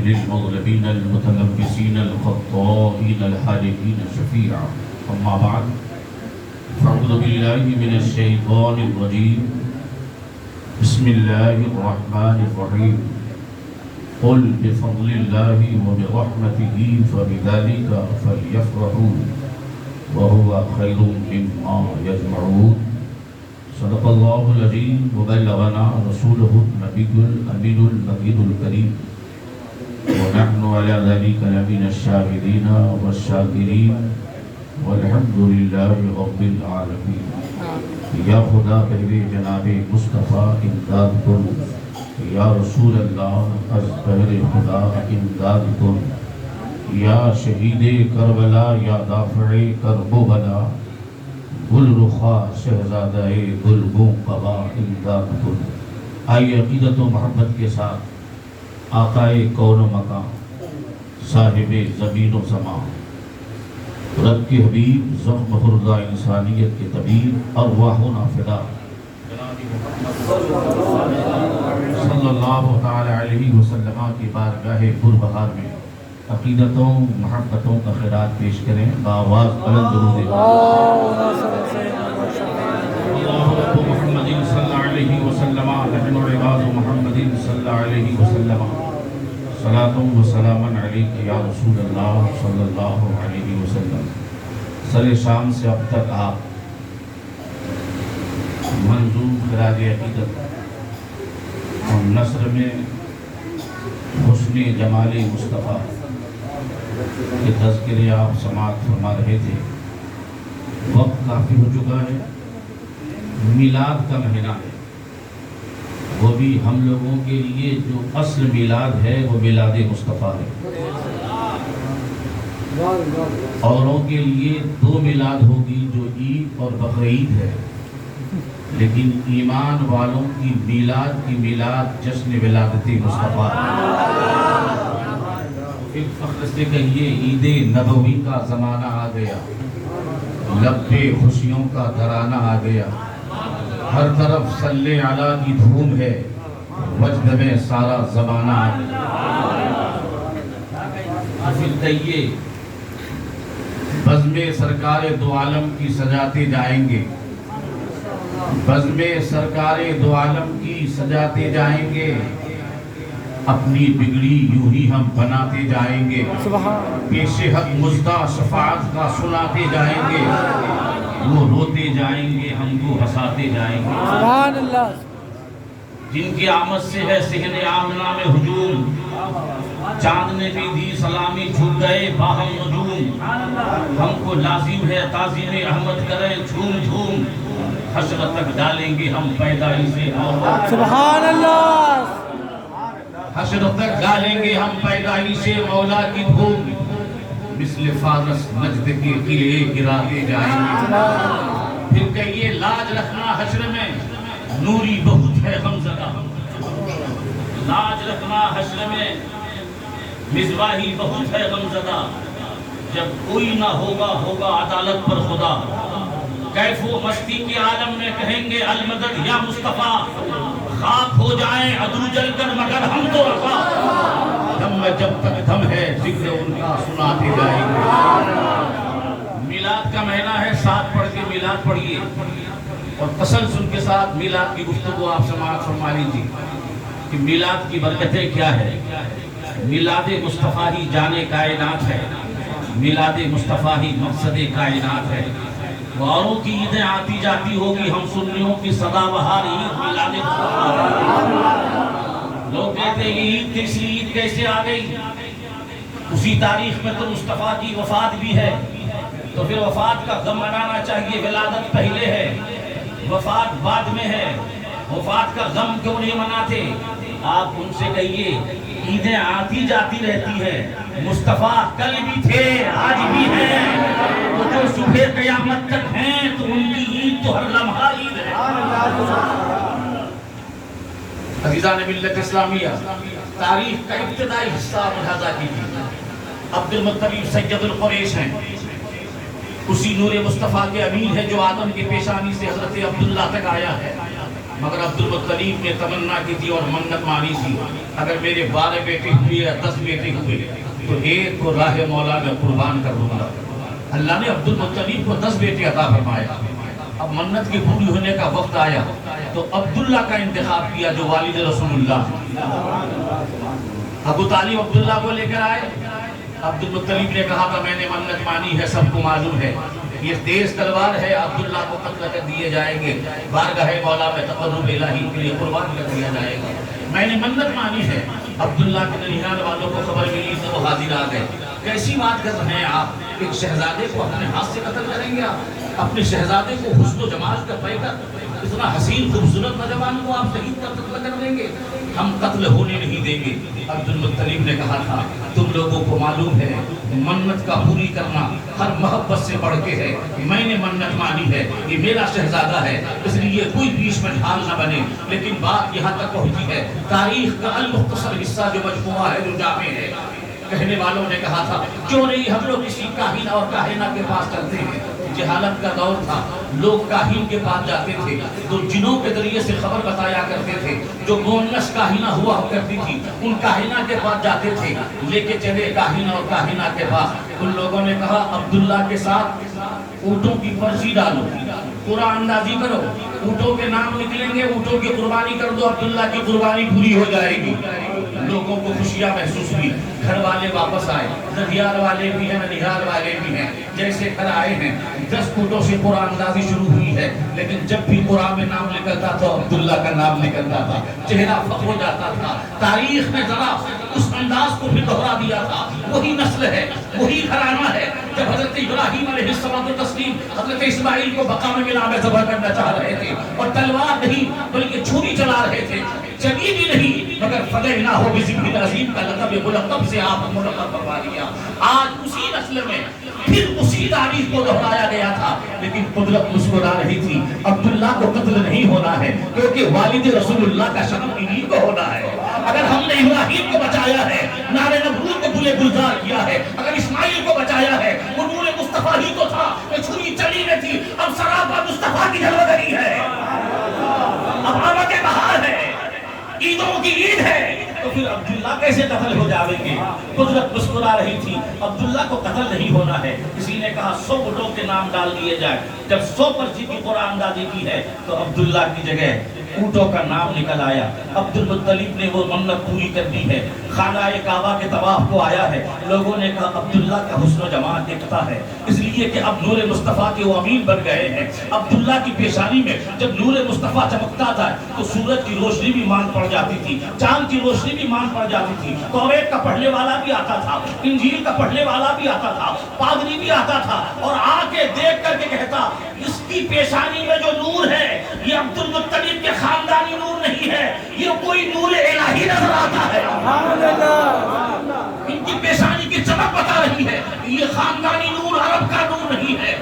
للمغلبين المتنفسين الخطائين الحالكين شفيعا. أما بعد فأعوذ بالله من الشيطان الرجيم. بسم الله الرحمن الرحيم. قل بفضل الله وبرحمته فبذلك فليفرحوا وهو خير مما يجمعون. صدق الله العظيم وبلغنا رسوله النبي الأمين المجيد الكريم ونحن على ذلك لمن الشاهدين والشاكرين والحمد لله رب العالمين. یا خدا بہر جناب مصطفیٰ امداد کن، یا رسول اللہ از بہر خدا امداد کن، یا شہید کربلا یا دافع کرب و بلا، گل رخا شہزادہ گلبوں قبا امداد کن. آئیے عقیدت و محبت کے ساتھ آقائے کون و مکان، صاحب زمین و زمان، رب کے حبیب، زخم خوردہ انسانیت کے طبیب، ارواحنا فدا صلی اللہ تعالی علیہ وسلم کی بارگاہ پربہار میں عقیدتوں محبتوں کا خیرات پیش کریں بآواز بلند درود اللہ رب محمد صلی اللہ علیہ وسلم نحن عباد محمد صلی اللہ علیہ وسلم صلاۃ و سلام علیک یا رسول اللہ صلی اللہ علیہ وسلم. سر شام سے اب تک آپ منظوم خراج عقیدت اور نثر میں حسن جمال مصطفیٰ کے تذکرے آپ سماعت فرما رہے تھے. وقت کافی ہو چکا ہے، میلاد کا مہینہ ہے، وہ بھی ہم لوگوں کے لیے جو اصل میلاد ہے وہ میلاد مصطفیٰ ہے. اوروں کے لیے دو میلاد ہوگی جو عید اور بقرعید ہے، لیکن ایمان والوں کی میلاد جشن ولادت مصطفیٰ ہے. پھر فخر سے کہیے عید نبوی کا زمانہ آ گیا، لب پہ خوشیوں کا ترانہ آ گیا، ہر طرف صلی علی کی دھوم ہے، وجد میں سارا زمانہ آ گیا. پھر کہیے بزم سرکار دو عالم کی سجاتے جائیں گے، بزم سرکار دو عالم کی سجاتے جائیں گے، اپنی بگڑی یوں ہی ہم بناتے جائیں گے، پیش حق مزدہ شفاعت کا سناتے جائیں گے، وہ روتے جائیں گے ہم کو ہنساتے جائیں گے. سبحان اللہ. جن کی آمد سے ہے صحن آمنہ میں ہجوم، چاند نے بھی دی سلامی چھوٹ گئے باہم نجوم، ہم کو لازم ہے تعظیم احمد کریں جھوم جھوم، حشر تک ڈالیں گے ہم پیدائش سے مولا. سبحان اللہ. حشر تک ڈالیں گے ہم پیدائش سے مولا کی دھوم، مثل فارس نجد کے قلعے گراتے جائیں گے. پھر کہیے لاج رکھنا حشر میں نوری بہت ہے غمزدہ، لاج رکھنا حشر میں مزواحی بہت ہے غمزدہ، جب کوئی نہ ہوگا عدالت پر خدا، کیف و مستی کے عالم میں کہیں گے المدد یا مصطفیٰ، خاک ہو جائیں عدو جل کر مگر ہم تو رفا، دم میں جب تک دم ہے ذکر ان کا سناتے جائیں گے. میلاد کا مہینہ ہے، ساتھ پڑھ کے میلاد پڑھیے اور تسلسل کے ساتھ میلاد کی گفتگو آپ سماعت فرما لیجیے کہ میلاد کی برکتیں کیا ہے. میلاد مصطفیٰ ہی جان کائنات ہے، میلاد مصطفیٰ ہی مقصد کائنات ہے. اوروں کی عیدیں آتی جاتی ہوگی، ہم سنیوں کی سدا بہار عید میلاد مصطفیٰ. لوگ کہتے ہیں عید تیسری عید کیسے آ گئی؟ اسی تاریخ میں تو مصطفیٰ کی وفات بھی ہے، تو پھر وفات کا غم منانا چاہیے. ولادت پہلے ہے، وفات بعد میں ہے، وفات کا غم کیوں نہیں مناتے؟ آپ ان سے کہیے عیدیں آتی جاتی رہتی ہیں، مصطفیٰ کل بھی تھے آج بھی ہیں، تو جو صبح قیامت تک ہیں تو ان کی عید تو ہر لمحہ عید ہے. عزیزان ملت اسلامیہ، تاریخ کا ابتدائی حصہ ملاحظہ کیجیے. عبد المطلب سید القریش ہیں، اسی نور مصطفیٰ کے امین ہے جو آدم کی پیشانی سے حضرت عبداللہ تک آیا ہے. مگر عبد المطلب نے تمنا کی تھی اور منت مانی تھی، اگر میرے 12 بیٹے ہوئے یا 10 بیٹے ہوئے تو ایک کو راہ مولا میں قربان کر دوں گا۔ اللہ نے عبد المطلب کو 10 بیٹے عطا فرمایا۔ اب منت کی پوری ہونے کا وقت آیا تو عبداللہ کا انتخاب کیا جو والد رسول اللہ۔ ابو طالب عبداللہ کو لے کر آئے۔ عبد المطلب نے کہا تھا میں نے منت مانی ہے، سب کو معلوم ہے، یہ تیز تلوار ہے، عبداللہ کو قتل کر دیے جائیں گے، بارگاہ مولا میں تقرب الہی کے لیے قربان کر دیا جائے گا، میں نے منت مانی ہے۔ عبداللہ کے ننیال والوں کو خبر ملی تو وہ حاضر آ گئے۔ کیسی بات کر رہے ہیں آپ، ایک شہزادے کو اپنے ہاتھ سے قتل کریں گے آپ؟ اپنے شہزادے کو حسن و جمال کا پیکر، اتنا حسین خوبصورت نوجوان کو آپ شہید کا قتل کر دیں گے؟ ہم قتل ہونے نہیں دیں گے۔ عبد المطلب نے کہا تھا تم لوگوں کو معلوم ہے منت کا پوری کرنا ہر محبت سے بڑھ کے ہے، میں نے منت مانی ہے، یہ میرا شہزادہ ہے، اس لیے کوئی بیچ میں ڈھال نہ بنے۔ لیکن بات یہاں تک پہنچی ہے، تاریخ کا المختصر حصہ جو مجموعہ ہے، جو جامع ہے، کہنے والوں نے کہا تھا کیوں نہیں ہم لوگ کسی کاہن اور کاہنہ کے پاس چلتے ہیں۔ جہالت کا دور تھا، لوگ کاہن کے پاس جاتے تھے تو جنوں کے ذریعے سے خبر بتایا کرتے تھے، جو مونس کاہنہ ہوا کرتی تھی ان کاہنہ کے پاس جاتے تھے، لے کے چلے کاہن اور کاہنہ کے پاس۔ ان لوگوں نے کہا عبداللہ کے ساتھ اونٹوں کی پرچی ڈالو، قرآن اندازی کرو، اونٹوں کے نام نکلیں گے، اونٹوں کی قربانی کر دو، عبداللہ کی قربانی پوری ہو جائے گی۔ لوگوں کو خوشیاں محسوس ہوئی، گھر والے واپس آئے، ننیال والے بھی ہیں ننیال والے بھی ہیں، جیسے گھر آئے ہیں 10 اونٹوں سے قرآن اندازی شروع ہوئی ہے، لیکن جب بھی قرآن میں نام نکلتا تھا عبداللہ کا نام نکلتا تھا، چہرہ فخر ہو جاتا تھا۔ تاریخ میں ذرا اس انداز کو بھی دہرا دیا تھا، وہی نسل ہے، وہی گھرانہ ہے۔ جب حضرت ابراہیم علیہ السلام حضرت اسماعیل کو بقا میں ملا میں ذبح کرنا چاہ رہے تھے اور تلوار نہیں بلکہ چھری چلا رہے تھے، چلی بھی نہیں، مگر فدیناہ بذبح عظیم کا لقب ملقب سے آپ منتخب کروا دیا۔ آج اسی نسل میں پھر اسی تاریخ کو دہرایا گیا تھا، لیکن قدرت مسکرا رہی تھی، عبداللہ کو قتل نہیں ہونا ہے کیونکہ والد رسول اللہ کا شرف انہی کو ہونا ہے۔ اگر ہم نے ابراہیم کو بچایا ہے، نار نمرود کو گلے گلزار کیا ہے، اگر اسماعیل کو بچایا ہے، وہ نور مصطفیٰ ہی تو تھا، چھری چلی نہ تھی، اب سراپا مصطفیٰ کی جلوگری ہے، اب آمد بہار ہے، عیدوں کی عید ہے، تو پھر عبداللہ کیسے قتل ہو جائیں گے؟ قدرت مسکرا رہی تھی، عبداللہ کو قتل نہیں ہونا ہے۔ کسی نے کہا 100 اونٹوں کے نام ڈال دیے جائے، جب 100 پرچی کی قرآن اندازی کی ہے تو عبداللہ کی جگہ اونٹوں کا نام نکل آیا۔ عبد المطلب نے وہ منت پوری کر دی ہے، خانہ کعبہ کے طواف کو آیا ہے، لوگوں نے کہا عبداللہ کا حسن و جمال دیکھتا ہے، اس لیے کہ اب نور مصطفیٰ کے وہ امین بن گئے ہیں۔ عبداللہ کی پیشانی میں جب نور مصطفیٰ چمکتا تھا تو سورج کی روشنی بھی مان پڑ جاتی تھی، چاند کی روشنی بھی مان پڑ جاتی تھی، توریت کا پڑھنے والا بھی آتا تھا، انجیل کا پڑھنے والا بھی آتا تھا، پادری بھی آتا تھا، اور آ کے دیکھ کر کے کہتا اس کی پیشانی میں جو نور ہے یہ عبد المطلب کے خاندانی نور نہیں ہے، یہ کوئی نور الہی نظر آتا ہے۔ ان کی پیشانی کی چمک بتا رہی ہے یہ خاندانی نور عرب کا نور نہیں ہے۔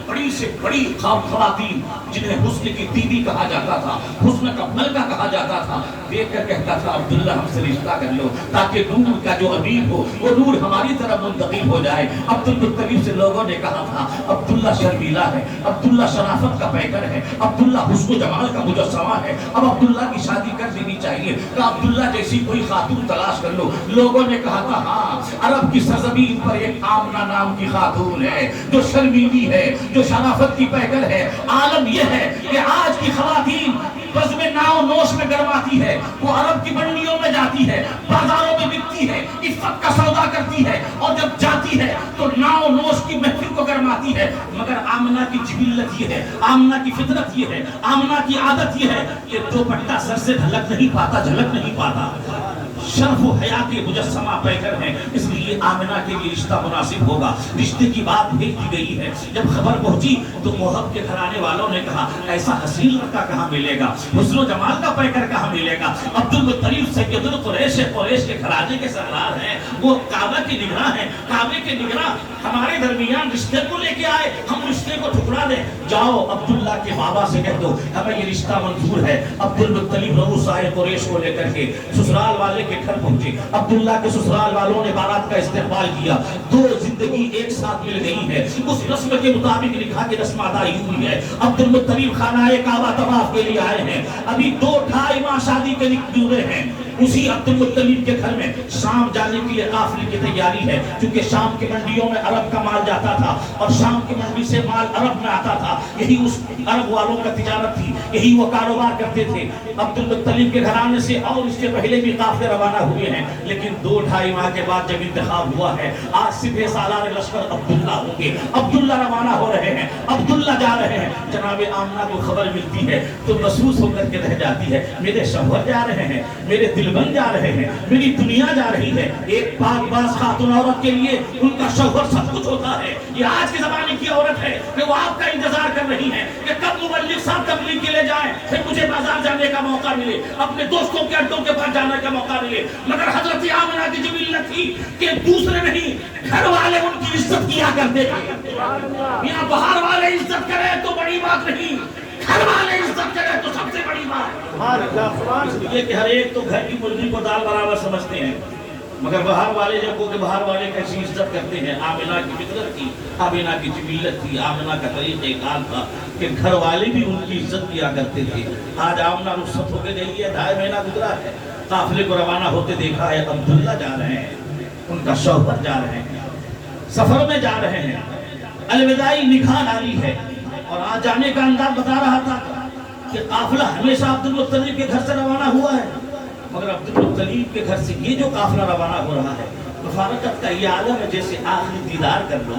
بڑی سے بڑی خواتین جنہیں حسن کی بیوی کہا جاتا تھا، حسن کا ملکہ کہا جاتا تھا، دیکھ کر کہتا تھا عبداللہ ہم سے رشتہ کر لو تاکہ نور کا جو امین ہو وہ نور ہماری طرف منتقل ہو جائے۔ عبد المطلب سے لوگوں نے کہا تھا عبداللہ شرمیلا ہے، عبداللہ شرافت کا پیکر ہے، عبداللہ حسن و جمال کا مجسمہ ہے، اب عبداللہ کی شادی کر دینی چاہیے، کہ عبداللہ جیسی کوئی خاتون تلاش کر لو۔ لوگوں نے کہا تھا ہاں عرب کی سرزمین پر ایک آمنہ نام کی خاتون ہے جو شرمیلی ہے، جو شرافت کی پیکر ہے۔ عالم یہ ہے کہ آج کی خواتین بزم ناؤ نوش میں گرماتی ہے، وہ عرب کی منڈیوں میں جاتی ہے، بازاروں میں بکتی ہے، عفت کا سودا کرتی ہے، اور جب جاتی ہے تو ناؤ نوش کی محفل کو گرماتی ہے۔ مگر آمنہ کی جبلت یہ ہے، آمنہ کی فطرت یہ ہے، آمنہ کی عادت یہ ہے کہ دوپٹہ سر سے ڈھلک نہیں پاتا، جھلک نہیں پاتا، شرف و حیا کے مجسمہ پیکر ہیں، اس لیے آمنہ کے لیے رشتہ مناسب ہوگا۔ رشتے کی بات بھیج دی گئی ہے، جب خبر پہنچی تو موہب کے گھرانے والوں نے کہا ایسا حسین لڑکا کہاں ملے گا، حسن و جمال کا پیکر کہاں ملے گا؟ عبد المطلب سید القریش قریش کے گھرانے کے سردار ہیں، وہ کعبہ کے نگراں ہیں، کعبے کے نگراں ہمارے درمیان رشتے کو لے کے آئے، ہم رشتے کو ٹھکرا دیں؟ جاؤ عبداللہ کے بابا سے کہہ دو ہمیں یہ رشتہ منظور ہے۔ عبد المطلب رؤوس قریش کو لے کر کے سسرال والے کے گھر پہنچے، عبداللہ کے سسرال والوں نے بارات کا استقبال کیا. 2 زندگی ایک ساتھ مل گئی ہے. اس رسم کے مطابق لکھا کہ رسم ادا ہوئی ہے. عبد المطلب خانہ کعبہ طواف کے لیے آئے ہیں. ابھی 2-2.5 ماہ شادی کے نکلے ہیں. اسی عبد المطلب کے گھر میں شام جانے کے لیے قافلے کی تیاری ہے، کیونکہ شام کی منڈیوں میں عرب کا مال جاتا تھا اور شام کی منڈی سے مال عرب میں آتا تھا. یہی اس عرب والوں کا تجارت تھی، یہی وہ کاروبار کرتے تھے. عبد المطلب کے گھرانے سے اور اس سے پہلے بھی قافلے روانہ ہوئے ہیں، لیکن 2-2.5 ماہ کے بعد جب انتخاب ہوا ہے، آج سپہ سالار لشکر عبداللہ ہوں گے. عبداللہ روانہ ہو رہے ہیں، عبداللہ جا رہے ہیں. جناب آمنہ کو خبر ملتی ہے تو محسوس ہو کر کے رہ جاتی ہے، میرے شوہر جا رہے ہیں، میرے دلبند جا رہے ہیں، میری دنیا جا رہی ہے. ایک پاک باز خاتون عورت کے لیے ان کا شوہر سب کچھ ہوتا ہے. یہ آج کے زمانے کی عورت ہے کہ وہ آپ کا انتظار کر رہی ہے کہ کب مبلغ صاحب تبلیغ کے لے جائیں، پھر مجھے بازار جانے کا موقع ملے، اپنے دوستوں کے اڈوں کے پاس جانے کا موقع ملے. مگر حضرت آمنہ کی جبلت تھی کہ دوسرے نہیں، گھر والے ان کی عزت کیا کرتے تھے. یہاں باہر والے عزت کرے تو بڑی بات نہیں، گھر والے عزت کرے تو سب سے بڑی بات. اس لیے کہ ہر ایک تو گھر کی مرغی کو دال برابر سمجھتے ہیں، مگر باہر والے جب کہ باہر والے کیسی عزت کرتے ہیں. آمنہ کی فطرت تھی، آمنہ کی جبلت تھی، آمنہ کا طریقہ کار تھا کہ گھر والے بھی ان کی عزت کیا کرتے تھے. آج آمنہ رخصت ہو کے گئی ہے، 2.5 مہینہ گزرا ہے، قافلے کو روانہ ہوتے دیکھا ہے. عبداللہ جا رہے ہیں، ان کا شوہر جا رہے ہیں، سفر میں جا رہے ہیں، الوداعی نکاح ڈالی ہے. اور آج جانے کا انداز بتا رہا تھا کہ قافلہ ہمیشہ عبد المطلب کے گھر سے روانہ ہوا ہے، مگر عبد المطلب کے گھر سے یہ جو قافلہ روانہ ہو رہا ہے، مفارقت کا یہ عالم ہے جیسے آخری دیدار کر لو،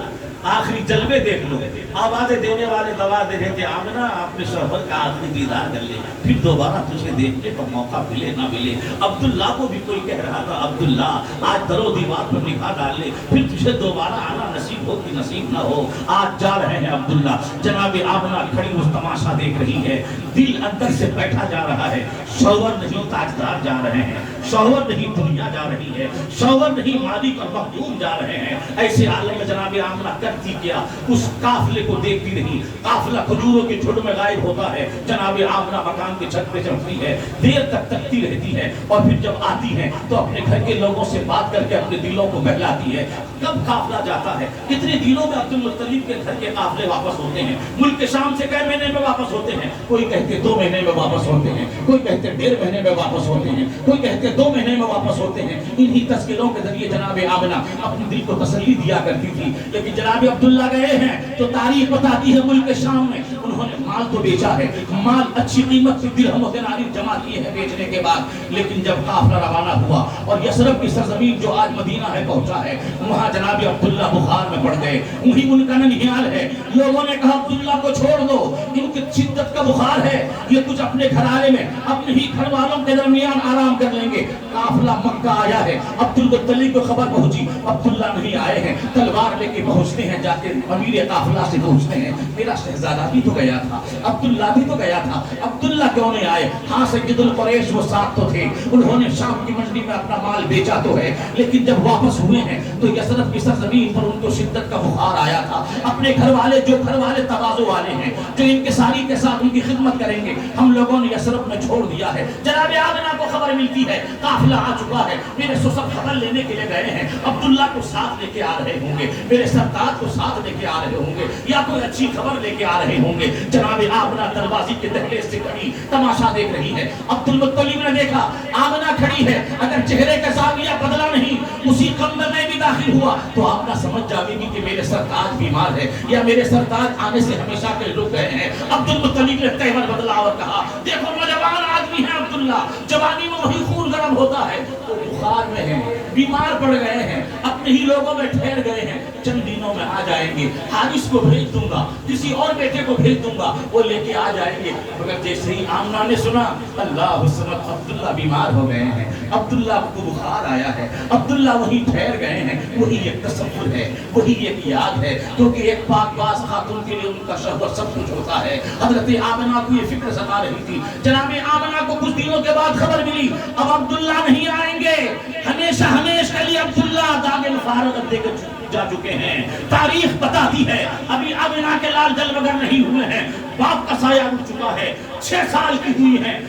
آخری جلوے دیکھ لو. آوازیں دینے والے دوا دے رہے تھے، آمنہ اپنے شوہر کا آخری دیدار کر لے، پھر دوبارہ تجھے دیکھنے کا موقع ملے نہ ملے. عبداللہ کو بھی کوئی کہہ رہا تھا، عبداللہ آج در و دیوار پر نکاح ڈال لے، پھر تجھے دوبارہ آنا نصیب ہو کہ نصیب نہ ہو. آج جا رہے ہیں عبداللہ. جناب آمنہ کھڑی اس تماشا دیکھ رہی ہے، دل اندر سے بیٹھا جا رہا ہے. شوہر نہیں تاجدار جا رہے ہیں، شوہر نہیں دنیا جا رہی ہے، شوہر نہیں مالک اور مخدوم جا رہے ہیں. ایسے عالم میں جناب آمنہ کرتی کیا، اس قافلے کو دیکھتی رہی. قافلہ کھجوروں کے جھڑ میں غائب ہوتا ہے. جناب آمنہ مکان کے چھت پہ چڑھتی ہے، دیر تک تکتی رہتی ہے، اور پھر جب آتی ہے تو اپنے گھر کے لوگوں سے بات کر کے اپنے دلوں کو بہلاتی ہے. کب قافلہ جاتا ہے، کتنے دنوں میں عبد المطلب کے گھر کے قافلے واپس ہوتے ہیں. ملک کے شام سے کئی مہینے میں واپس ہوتے ہیں، کوئی کہتے 2 مہینے میں واپس ہوتے ہیں، کوئی کہتے 1.5 مہینے میں واپس ہوتے ہیں، کوئی کہتے 2 مہینے میں واپس ہوتے ہیں. انہی تذکروں کے ذریعے جناب آمنہ اپنے دل کو تسلی دیا کرتی تھی. لیکن جناب عبداللہ گئے ہیں تو تاریخ بتاتی ہے ملک کے شام میں انہوں نے مال تو بیچا ہے، مال اچھی قیمت سے درہم و دینار جمع کیے ہیں بیچنے کے بعد. لیکن جب قافلہ روانہ ہوا اور یثرب کی سرزمین جو آج مدینہ ہے پہنچا ہے، وہاں جناب عبداللہ بخار میں پڑ گئے. وہی ان کا ننھیال ہے. لوگوں نے کہا عبداللہ کو چھوڑ دو، ان کی شدت کا بخار ہے، یہ کچھ اپنے گھرانے میں اپنے ہی گھر والوں کے درمیان آرام کر لیں گے. قافلہ مکہ آیا ہے، عبد المطلب کو خبر پہنچی، عبداللہ نہیں آئے ہیں. تلوار لے کے پہنچتے ہیں، جا کے امیر قافلہ سے پوچھتے ہیں میرا شہزادہ بھی تو گیا تھا، عبداللہ بھی تو گیا تھا، عبداللہ کیوں نہیں آئے؟ ہاں سید القریش وہ ساتھ تو تھے، انہوں نے شام کی منڈی میں اپنا مال بیچا تو ہے، لیکن جب واپس ہوئے ہیں تو یثرب کی سرزمین پر ان کو شدت کا بخار آیا تھا. اپنے گھر والے جو گھر والے تواضع والے ہیں، جو انکساری کے ساتھ ان کی خدمت کریں گے، ہم لوگوں نے یثرب میں چھوڑ دیا ہے. جناب آمنہ کو خبر ملتی ہے قافلہ آ چکا ہے. میرے سب خبر لینے کے لیے گئے ہیں، عبداللہ کو ساتھ لے کے آ رہے ہوں گے، میرے سرتاج کو ساتھ لے کے آ رہے ہوں گے، یا کوئی اچھی خبر لے کے آ رہے ہوں گے. جناب آمنہ دروازے کے دہلیز سے کھڑی تماشا دیکھ رہی ہے. عبد المطلب نے دیکھا آمنہ کھڑی ہے، اگر چہرے کا زاویہ بدلا نہیں، اسی کمرے میں بھی داخل ہوا تو آمنہ سمجھ جائے گی کہ میرے سرتاج بیمار ہے یا میرے سرتاج آنے سے ہمیشہ کے رک گئے ہیں. عبد المطلب نے تیمن بدلا اور کہا دیکھو نوجوان آدمی ہے عبداللہ، جوانی میں وہی خون گرم ہوتا ہے، تو بخار میں ہے، بیمار پڑ گئے ہیں، اپنے ہی لوگوں میں ٹھہر گئے ہیں، چند دنوں میں آ جائیں گے. حارث کو بھیج دوں گا، کسی اور بیٹے کو بھیج دوں گا، وہ لے کے آ جائیں گے. مگر جیسے ہی آمنہ نے سنا اللہ سمت عبداللہ بیمار ہو گئے ہیں، عبداللہ کو بخار آیا ہے، عبداللہ وہیں ٹھہر گئے ہیں، وہی ایک تصور ہے، وہی ایک یاد ہے، کیونکہ ایک پاک باز خاتون کے لیے ان کا شوہر سب کچھ ہوتا ہے. حضرت آمنہ کو یہ فکر ستا رہی تھی. جناب آمنہ کو کچھ دنوں کے بعد خبر ملی اب عبداللہ نہیں آئیں گے، ہمیشہ ہمیشہ کے لیے عبداللہ داغ فارغت دے کر جا چکے ہیں. تاریخ بتاتی ہے ابھی آمنہ کے لال جل مگر نہیں ہوئے ہیں، باپ کا سایہ اٹھ چکا ہے، 6 سال کی ہوئی ہے،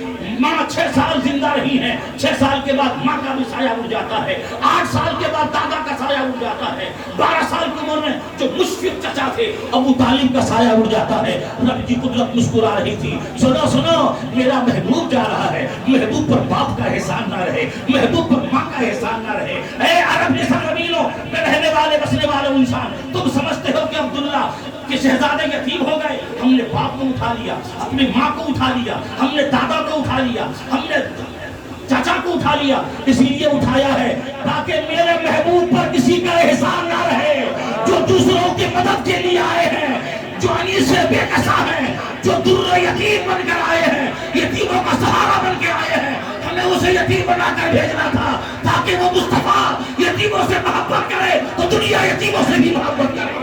ماں 6 سال زندہ رہی ہے، 6 سال کے بعد ماں کا بھی سایہ اٹھ جاتا ہے، 8 سال کے بعد دادا کا سایہ سایہ اڑ جاتا ہے. 12 سال کی عمر میں جو مشفق چچا تھے ابو طالب کا سایہ اڑ جاتا ہے. رب کی قدرت مسکرا رہی تھی. سنو سنو, میرا محبوب جا رہا ہے, محبوب پر باپ کا احسان نہ رہے, محبوب پر ماں کا احسان نہ رہے. اے عرب کی سرزمینوں میں رہنے والے بسنے والے انسان, تم سمجھتے ہو کہ عبداللہ کہ شہزادے یتیم ہو گئے؟ ہم نے باپ کو اٹھا لیا, اپنی ماں کو اٹھا لیا, ہم نے دادا کو اٹھا لیا, ہم نے چاچا کو اٹھا لیا. اس لیے اٹھایا ہے تاکہ میرے محبوب پر کسی کا احسان نہ رہے, جو دوسروں کی مدد کے لیے آئے ہیں, جو انیس سے بے کسا ہیں, جو در یتیم بن کر آئے ہیں, یتیموں کا سہارا بن کے آئے ہیں. ہمیں اسے یتیم بنا کر بھیجنا تھا تاکہ وہ مصطفیٰ یتیموں سے محبت کرے تو دنیا یتیموں سے بھی محبت کرے.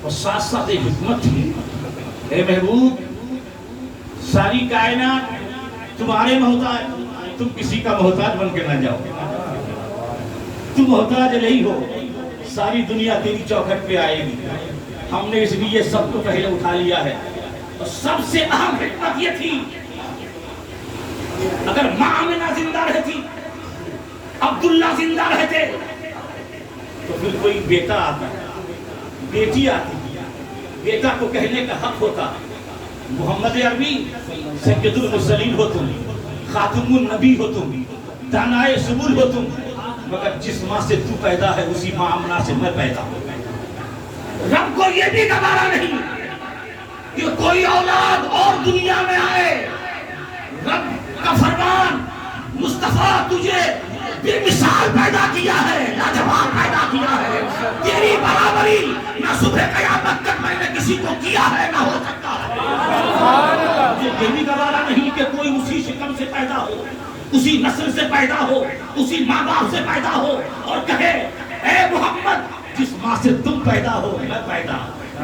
اور ساتھ ساتھ ایک حکمت تھی, اے محبوب ساری کائنات تمہارے محتاج, تم کسی کا محتاج بن کے نہ جاؤ. تم محتاج نہیں ہو, ساری دنیا تیری چوکھٹ پہ آئے گی. ہم نے اس لیے سب کو پہلے اٹھا لیا ہے. اور سب سے اہم حکمت یہ تھی, اگر ماں آمنہ زندہ رہتی, عبداللہ زندہ رہتے, تو پھر کوئی بیٹا آتا, بیٹی آتی, بیٹا کو کہنے کا حق ہوتا محمد عربی سید المرسلین ہو تم, خاتم النبی ہو تم, دانائے سبل ہو تم, مگر جس ماں سے تو پیدا ہے اسی ماں آمنہ سے میں پیدا ہوں. رب کو یہ بھی گوارا نہیں کہ کوئی اولاد اور دنیا میں آئے. رب کا فرمان, مصطفیٰ تجھے بے مثال پیدا کیا ہے, لاجواب پیدا کیا ہے, تیری برابری نہ صبح قیامت تک میں نے کسی کو کیا ہے نہ ہو سکتا ہے. مجھے یہ بھی گوارا نہیں کہ کوئی اسی شکم سے پیدا ہو, اسی نسل سے پیدا ہو, اسی ماں باپ سے پیدا ہو اور کہے اے محمد جس ماں سے تم پیدا ہو میں پیدا,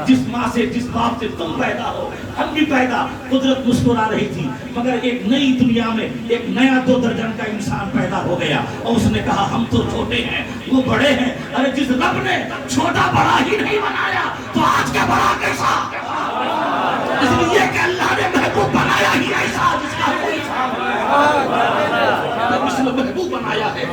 جس ماں سے جس باپ سے تم پیدا ہو ہم بھی پیدا. قدرت مسکرا رہی تھی, مگر ایک نئی دنیا میں ایک نیا 2 درجن کا انسان پیدا ہو گیا. اور اس نے کہا ہم تو چھوٹے ہیں وہ بڑے ہیں. ارے جس رب نے چھوٹا بڑا ہی نہیں بنایا تو آج کا بڑا کیسا؟ اس لیے کہ اللہ نے محبوب بنایا ہی ایسا جس کا کوئی محبوب بنایا ہے.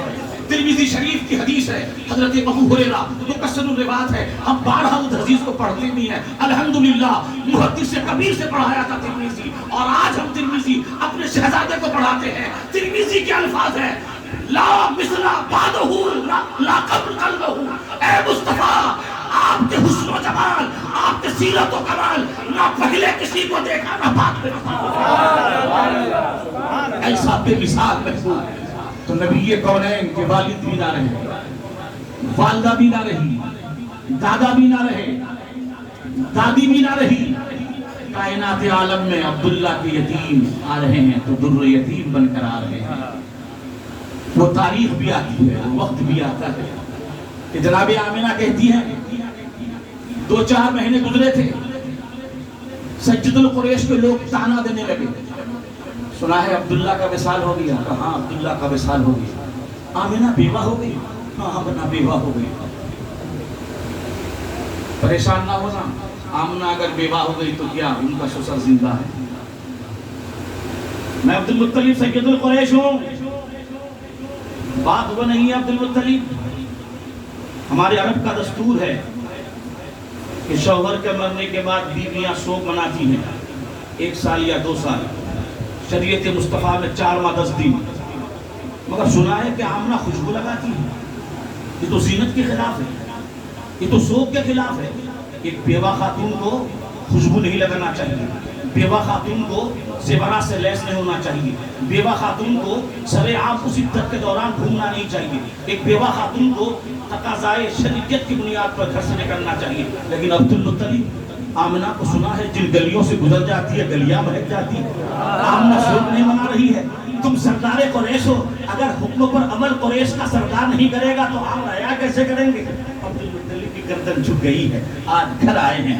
ترمذی شریف کی حدیث ہے, حضرت ابو ہریرہ مکسر الروایت ہے, ہم بارہا اس حدیث کو پڑھتے بھی ہیں الحمدللہ. محدث کبیر سے پڑھایا تھا ترمذی, اور آج ہم ترمذی اپنے شہزادے کو پڑھاتے ہیں. ترمذی کے الفاظ ہیں لا مثل بعدہ لا قبل قلبہ. اے مصطفیٰ آپ کے حسن و جمال, آپ کے سیرت و کمال نہ پہلے کسی کو دیکھا نہ بعد میں ایسا بے مثال محبوب. تو نبی کونین کے والد بھی نہ رہے, والدہ بھی نہ رہی, دادا بھی نہ رہے, دادی بھی نہ رہی. کائنات عالم میں عبداللہ کے یتیم آ رہے ہیں تو در یتیم بن کر آ رہے ہیں. وہ تاریخ بھی آتی ہے, وہ وقت بھی آتا ہے کہ جناب آمنہ کہتی ہیں 2-4 مہینے گزرے تھے, سجد القریش کے لوگ تانا دینے لگے, سنا ہے عبداللہ کا وصال ہو گیا. کہاں عبداللہ کا وصال ہو گیا؟ آمنہ بیوہ ہو گئی. ہاں آمنہ بیوہ ہو گئی. پریشان نہ ہونا, آمنہ اگر بیوہ ہو گئی تو کیا ان کا سسر زندہ ہے؟ میں عبد المطلب سید القریش ہوں. بات وہ نہیں ہے عبد المطلب. ہمارے عرب کا دستور ہے کہ شوہر کے مرنے کے بعد بیویاں سوگ مناتی ہیں 1 سال یا 2 سال. شریعت مصطفیٰ میں 4 ماہ 10 دن. مگر سنا ہے کہ آمنہ خوشبو لگاتی ہے. یہ تو زینت کے خلاف ہے, یہ تو سوگ کے خلاف ہے. ایک بیوہ خاتون کو خوشبو نہیں لگانا چاہیے, بیوہ خاتون کو زیورات سے لیس نہیں ہونا چاہیے, بیوہ خاتون کو سر عام اس عدت کے دوران گھومنا نہیں چاہیے, ایک بیوہ خاتون کو تقاضائے شریعت کی بنیاد پر گھر سے نکلنا چاہیے. لیکن عبد المطلب آمنہ کو سنا ہے جن گلیوں سے گزر جاتی ہے گلیاں مہک جاتی ہے. آمنہ سوگ نہیں منا رہی ہے. تم سردار قریش ہو, اگر حکم پر عمل قریش کا سردار نہیں کرے گا تو ہم ریا کیسے کریں گے؟ عبد المطلب کی گردن جھک گئی ہے, آج گھر آئے ہیں.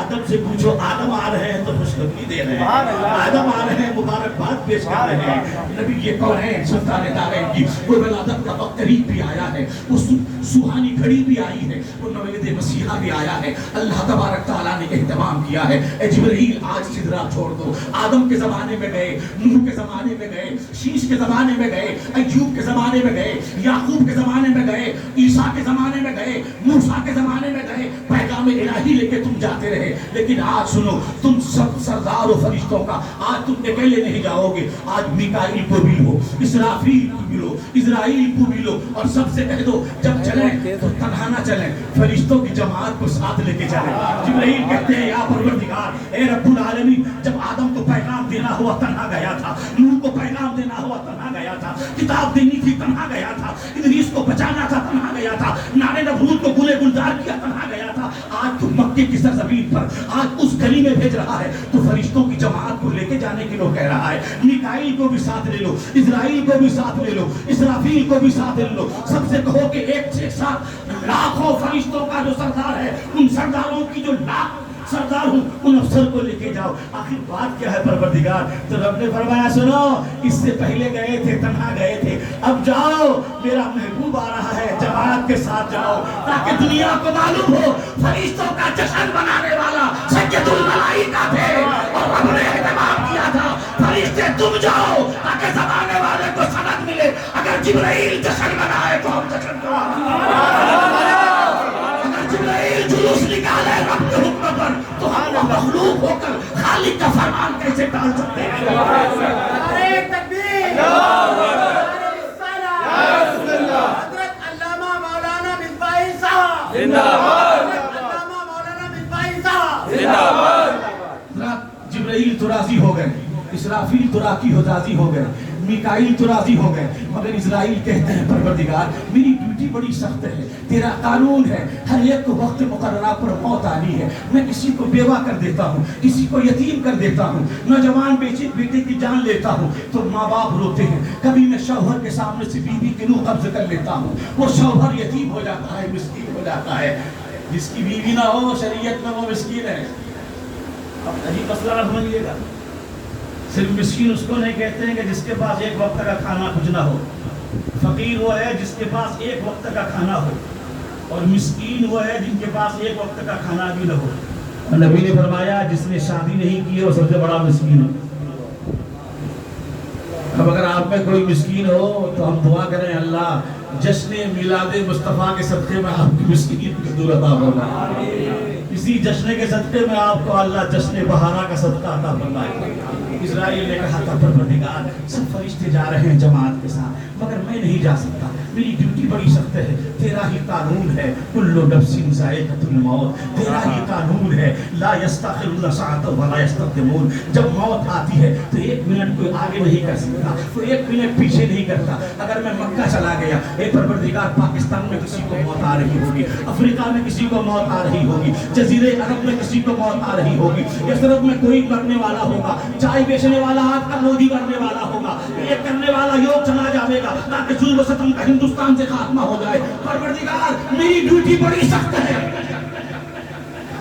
آدم سے پوچھو، آدم آ رہے ہیں تو خوشخبری دے رہے ہیں، آدم آ رہے ہیں مبارکباد پیش کر رہے ہیں۔ نبی یہ کون ہے؟ سلطان دارین کی وہ ولادت کا وقت قریب بھی آیا ہے، وہ سوہانی گھڑی بھی آئی ہے، وہ نوید مسیحا بھی آیا ہے۔ اللہ تبارک تعالیٰ نے اہتمام کیا ہے، اے جبرائیل آج سدرا چھوڑ دو۔ آدم کے زمانے میں گئے، نوح کے زمانے میں گئے، شیش کے زمانے میں گئے، ایوب کے زمانے میں گئے، یعقوب کے زمانے میں گئے، عیسیٰ کے زمانے میں گئے، موسیٰ کے زمانے میں گئے، پیغام الہی لے کے تم جاتے رہے۔ لیکن آج سنو، تم سب سردار و فرشتوں کا آج تم اکیلے نہیں جاؤ گے، آج میکائیل کو بھی لو، اسرافیل کو بھی لو، اسرائیل کو بھی لو، اور سب سے کہہ دو جب چلیں تو تنہا نہ چلیں، فرشتوں کی جماعت کو ساتھ لے کے چلیں۔ جبرائیل کہتے ہیں یا پروردگار اے رب العالمین، جب آدم کو پیغام دینا ہوا تنہا گیا تھا، نوح کو پیغام دینا ہوا تنہا گیا تھا، کتاب دینی تھی تنہا گیا تھا، ادریس کو بچانا تھا تنہا گیا تھا، نارے نبرود کو گلے گلزار کیا تنہا گیا تھا، آج تو مکے کی سرزمین پر آج اس گلی میں بھیج رہا ہے تو فرشتوں کی جماعت کو لے کے جانے کے لیے کہہ رہا ہے۔ میکائیل کو بھی ساتھ لے لو، اسرائیل کو بھی ساتھ لے لو، اسرافیل کو بھی ساتھ لے لو، سب سے کہو کہ ایک سے ساتھ لاکھوں فرشتوں کا جو سردار ہے، ان سرداروں کی جو لاکھ سردار ہوں، ان افسر کو لے کے جاؤ۔ آخر بات کیا ہے پروردگار؟ تو رب نے فرمایا سنو، اس سے پہلے گئے تھے تنہا گئے تھے، اب جاؤ، میرا محبوب آ رہا ہے، جماعت کے ساتھ جاؤ، تاکہ دنیا کو معلوم ہو فرشتوں کا جشن منانے والا سید الملائکہ تھے، اور رب نے اہتمام کیا تھا فرشتے تم جاؤ تاکہ زمانے والے کو سند ملے۔ اگر جبرائیل جشن منائے تو ہم جشن کرائیں، جبرائیل جلوس نکالے رب کے حکم پر تو ہم مخلوق ہو کر خالق کا فرمان کیسے ٹال سکتے ہیں؟ نعرہ تکبیر، حضرت علامہ مولانا مصباحی صاحب زندہ باد، علامہ مولانا مصباحی صاحب زندہ باد۔ جبرائیل تو راضی ہو گئے، اسرافیل تو راضی ہو گئے، میکائیل تو راضی ہو گئے، مگر اسرائیل کہتے ہیں پروردگار میری ڈیوٹی بڑی سخت ہے، تیرا قانون ہے ہر ایک کو وقت مقررہ پر موت آنی ہے، میں کسی کو بیوہ کر دیتا ہوں، کسی کو یتیم کر دیتا ہوں، نوجوان بیٹے کی جان لیتا ہوں تو ماں باپ روتے ہیں، کبھی میں شوہر کے سامنے سے بیوی کی روح قبض کر لیتا ہوں، وہ شوہر یتیم ہو جاتا ہے، مسکین ہو جاتا ہے، جس کی بیوی نہ ہو شریعت میں وہ مسکین ہے۔ اب عجیب مسئلہ سمجھیے گا، صرف مسکین اس کو نہیں کہتے ہیں کہ جس کے پاس ایک وقت کا کھانا کچھ نہ ہو، فقیر وہ ہے جس کے پاس ایک وقت کا کھانا ہو، اور مسکین وہ ہے جن کے پاس ایک وقت کا کھانا بھی نہ ہو۔ اور نبی نے فرمایا جس نے شادی نہیں کی ہے وہ سب سے بڑا مسکین ہے۔ اب اگر آپ میں کوئی مسکین ہو تو ہم دعا کریں اللہ جشن میلاد مصطفیٰ کے صدقے میں آپ کی مسکین کو دور عطا فرمائے، اسی جشن کے صدقے میں آپ کو اللہ جشن بہارا کا صدقہ عطا فرمائے۔ اسرائیل نے کہا تھا پروردگار سب فرشتے جا رہے ہیں جماعت کے ساتھ مگر میں نہیں جا سکتا، میری ڈیوٹی بڑی سخت ہے، تیرا ہی قانون ہے کل نفس ذائقۃ الموت، تیرا ہی قانون ہے لا یستأخرون ساعۃ ولا یستقدمون، جب موت آتی ہے تو ایک منٹ کوئی آگے نہیں کر سکتا، کوئی ایک منٹ پیچھے نہیں کرتا۔ اگر میں مکہ چلا گیا، اے پروردگار پاکستان میں کسی کو موت آ رہی ہوگی، افریقہ میں کسی کو موت آ رہی ہوگی، جزیرے عرب میں کسی کو موت آ رہی ہوگی، یثرب میں کوئی مرنے والا ہوگا، چائے بیچنے والا آج کل مودی مرنے والا ہوگا، یہ کرنے والا یوگ چلا جائے گا تاکہ ظلم و ستم کا ہندوستان سے خاتمہ ہو جائے۔ پروردگار میری ڈیوٹی بڑی سخت ہے،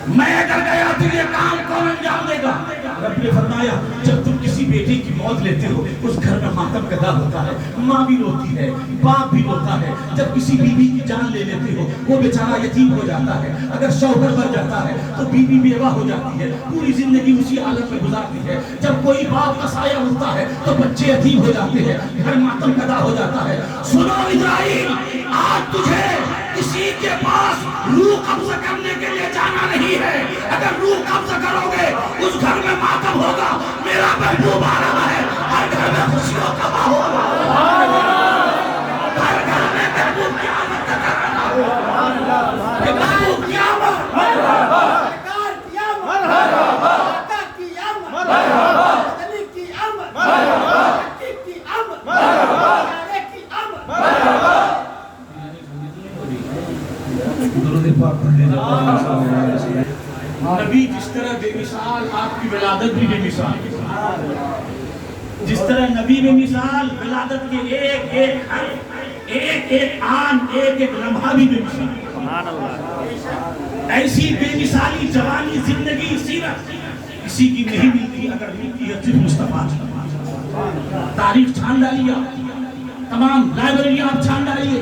میں اگر گیا تو یہ کام کون انجام دے گا؟ رب نے فرمایا جب تم کسی بیٹے کی موت لیتے ہو اس گھر میں ماتم کدا ہوتا ہے، ماں بھی روتی ہے، باپ بھی روتا ہے، جب کسی بیوی کی جان لے لیتے ہو وہ بیچارہ یتیم ہو جاتا ہے، اگر شوہر مر جاتا ہے تو بیوی بیوہ ہو جاتی ہے، پوری زندگی اسی حالت میں گزارتی ہے، جب کوئی باپ کا سایہ ہوتا ہے تو بچے یتیم ہو جاتے ہیں، گھر ماتم کدا ہو جاتا ہے۔ سنو اسرائیل، آج تجھے کسی کے پاس روح قبضہ کرنے کے لیے جانا نہیں ہے، اگر روح قبضہ کرو گے اس گھر میں ماتم ہوگا، میرا محبوب آ رہا ہے، ہر گھر میں خوشیوں کا ماحول ہوگا، ہر گھر میں محبوب کی آمد کا ترانہ ہوگا، محبوب کی آمد، سرکار کی آمد، آقا کی آمد، علی کی آمد، حقیق کی آمد، پیارے کی آمد۔ نبی جس طرح بے مثال، آپ کی ولادت بھی بے مثال، جس طرح نبی بے مثال، ولادت کے ایک ایک آن ایک ایک لمحہ بھی بے مثال۔ ایسی بے مثالی جوانی زندگی سیرت کسی کی نہیں ملتی اگر ملتی ہے صرف مصطفیٰ کی۔ تاریخ چھان ڈالیے، تمام لائبریریاں آپ چھان ڈالیے،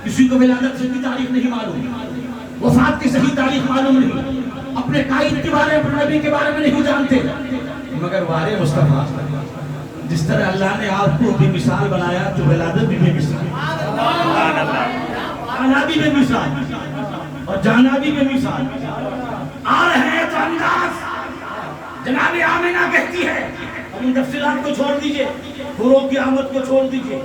کسی کو ولادت سے کی تاریخ نہیں معلوم، وفات کی صحیح تاریخ معلوم نہیں، اپنے قائد کے بارے میں، اپنے نبی کے بارے میں نہیں جانتے، مگر وارے مصطفیٰ جس طرح اللہ نے آپ کو بے مثال بنایا تو ولادت بھی بے مثال، آنا بھی بے مثال اور جانا بھی بے مثال۔ آ رہے ہیں تو انداز جناب آمنہ کہتی ہے، ان تفصیلات کو چھوڑ دیجئے، حوروں کی آمد کو چھوڑ دیجئے،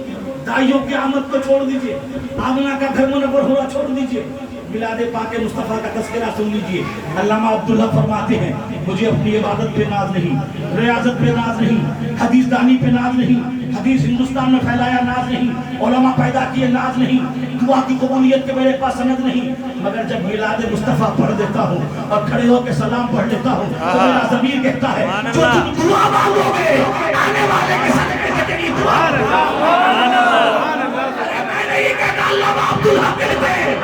دائیوں کی آمد کو چھوڑ دیجئے، آمنہ کا گھر منور ہونا چھوڑ دیجئے، میلاد پاک مصطفیٰ کا تذکرہ سن لیجئے۔ علامہ عبداللہ فرماتے ہیں مجھے اپنی عبادت پہ ناز نہیں، ریاضت پہ ناز نہیں، حدیث دانی پہ ناز نہیں، حدیث ہندوستان میں پھیلایا ناز نہیں، علماء پیدا کیے ناز نہیں، دعا کی قبولیت کے میرے پاس سند نہیں، مگر جب میلاد مصطفیٰ پڑھ دیتا ہوں اور کھڑے ہو کے سلام پڑھ لیتا ہوں تو میرا ضمیر کہتا ہے جو تم دعا مانگو گے آنے والے کے صدقے سے تیری دعا میں نہیں کہتا علامہ عبداللہ کہتے ہیں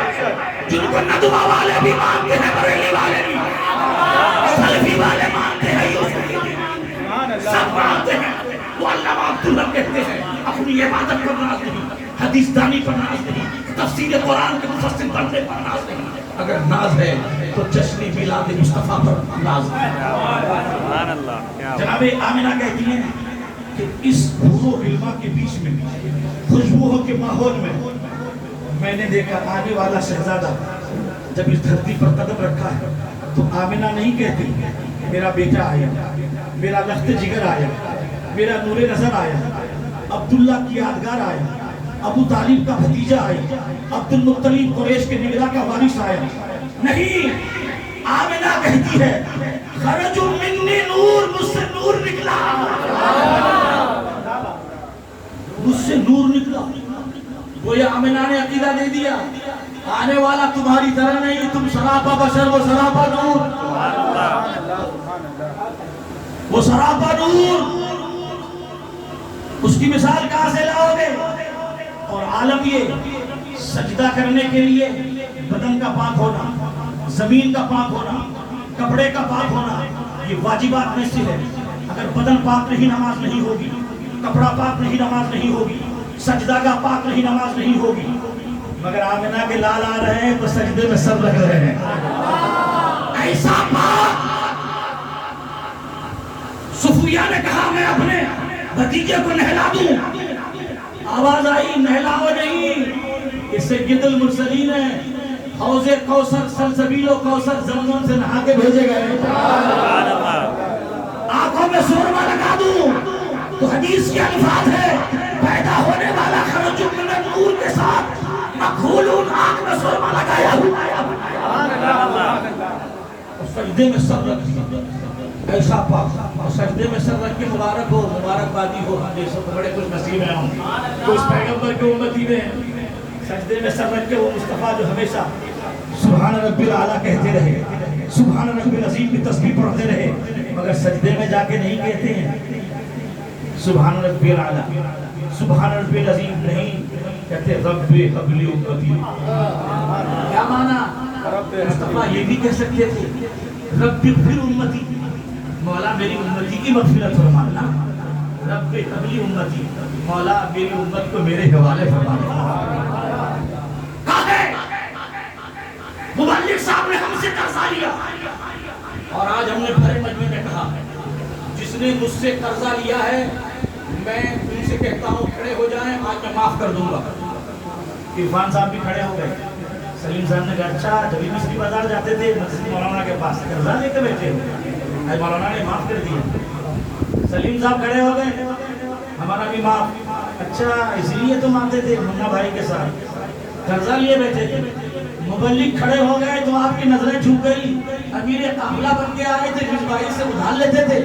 جن کو ندوہ والے بھی مانتے ہیں، بریلی والے بھی، سلفی والے مانتے ہیں، سب مانتے ہیں، وہ علامہ عبداللہ کہتے ہیں اپنی عبادت پر ناز نہیں، حدیث دانی پر ناز نہیں، تفسیر قرآن کے مفسر بننے پر ناز نہیں، اگر ناز ہے تو جشن میلاد مصطفیٰ پر ناز ہے۔ جناب آمنہ کہتی ہیں کہ اس حور و غلما کے بیچ میں خوشبوؤں کے ماحول میں میں نے دیکھا آنے والا شہزادہ جب اس دھرتی پر قدم رکھا ہے تو آمنہ نہیں کہتی میرا بیٹا آیا، میرا لخت جگر آیا، میرا نور نظر آیا، عبداللہ کی یادگار آیا، ابو طالب کا بھتیجا آیا، عبد المطلب قریش کے نگراں کا وارث آیا، نہیں، آمنہ کہتی ہے خرج منی نور، مجھ سے نور نکلا، مجھ سے نور نکلا۔ گویا آمنہ نے عقیدہ دے دیا آنے والا تمہاری طرح نہیں، تم سراپا بشر و سراپا نور، وہ سراپا نور، اس کی مثال کہاں سے لاؤ گے؟ اور عالم یہ سجدہ کرنے کے لیے بدن کا پاک ہونا، زمین کا پاک ہونا، کپڑے کا پاک ہونا، یہ واجبات میں سے ہے۔ اگر بدن پاک نہیں نماز نہیں ہوگی، کپڑا پاک نہیں نماز نہیں ہوگی، سجدہ کا پاک نہیں نماز نہیں ہوگی، مگر آمنہ کے لال آ رہے ہیں تو سجدے میں سر رکھ رہے ہیں، ایسا پاک۔ صفیہ نے کہا میں اپنے بھتیجے کو نہلا دوں، آواز آئی نہلاؤ نہیں، اس سے سید المرسلین ہے، حوض کوثر سلسبیل و کوثر زمزم سے نہا کے بھیجے گئے، آنکھوں میں سرما لگا دوں تو حدیث کے الفاظ ہے پیدا ہونے والا خرج من النور کے ساتھ مکھولون آنکھ میں سرما لگایا ہوا، سجدے میں سر رکھ دیا، ایسا پاک، اور سجدے میں سر رکھ کے مبارک ہو، مبارک بادی ہو، ہم یہ سب بڑے خوش نصیب ہیں ہم، تو اس پیغمبر کے امتی میں سجدے میں سر رکھ کے وہ مصطفیٰ جو ہمیشہ سبحان رب العالی کہتے رہے، سبحان رب العظیم کی تسبیح پڑھتے رہے، مگر سجدے میں جا کے نہیں کہتے ہیں سبحان رب العالی، سبحان رب العظیم نہیں کہتے رب حبلی امتی، کیا معنی؟ مصطفیٰ یہ بھی کہہ سکتے تھے رب اغفر امتی، مولا میری امتی کی مغفرت فرمانا، رب حبلی امتی، مولا میری امت کو میرے حوالے فرمانا۔ مبلغ صاحب نے ہم سے قرضہ لیا اور آج ہم نے بھرے مجمع میں کہا جس نے مجھ سے قرضہ لیا ہے میں ان سے کہتا ہوں کھڑے ہو جائیں، آج میں معاف کر دوں گا۔ عرفان صاحب بھی کھڑے ہو گئے، سلیم صاحب نے کہا اچھا جب مصری بازار جاتے تھے مسجد مولانا کے پاس قرضہ لے کے بیٹھے ہو، آج مولانا نے معاف کر دیا۔ سلیم صاحب کھڑے ہو گئے، ہمارا بھی معاف، اچھا اس لیے تم آتے تھے منا بھائی کے ساتھ قرضہ لیے بیٹھے تھے۔ مبلغ کھڑے ہو گئے تو آپ کی نظریں جھک گئی، امیر قافلہ بن کے آئے تھے، جس بھائی سے ادھار لیتے تھے،